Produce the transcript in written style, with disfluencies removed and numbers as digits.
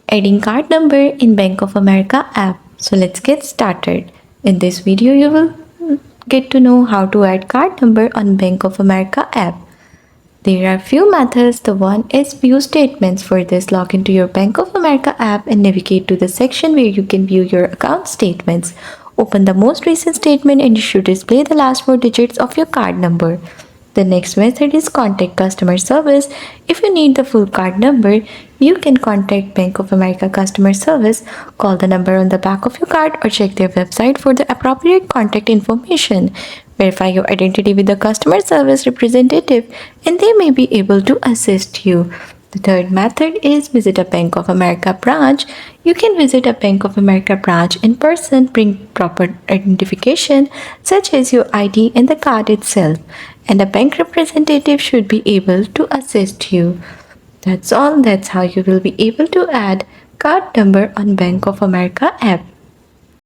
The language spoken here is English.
Adding card number in Bank of America app. So let's get started. In this video you will get to know how to add card number on Bank of America app. There are few methods. The one is view statements. For this, log into your Bank of America app and navigate to the section where you can view your account statements. Open the most recent statement and it should display the last 4 digits of your card number. The next method is contact customer service. If you need the full card number, you can contact Bank of America customer service, call the number on the back of your card or check their website for the appropriate contact information. Verify your identity with the customer service representative and they may be able to assist you. The third method is visit a Bank of America branch. You can visit a Bank of America branch in person, bring proper identification such as your ID and the card itself, and a bank representative should be able to assist you. That's all. That's how you will be able to add card number on Bank of America app.